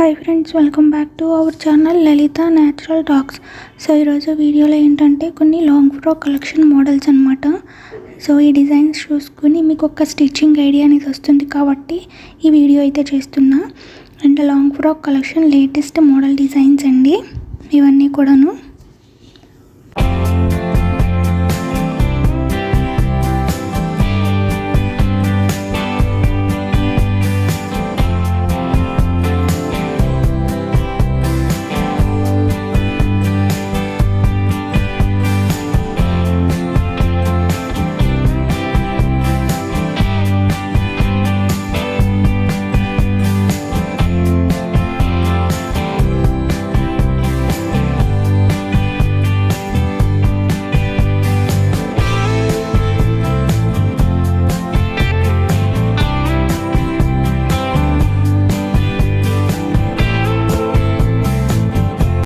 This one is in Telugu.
Hi friends, welcome back to our channel Lalitha natural talks. So ఈరోజు వీడియోలో ఏంటంటే కొన్ని లాంగ్ ఫ్రాక్ కలెక్షన్ మోడల్స్ అనమాట. సో ఈ డిజైన్స్ చూసుకుని మీకు ఒక స్టిచ్చింగ్ ఐడియా అనేది వస్తుంది కాబట్టి ఈ వీడియో అయితే చేస్తున్నా. And long frock collection latest model designs అండి ఇవన్నీ కూడాను.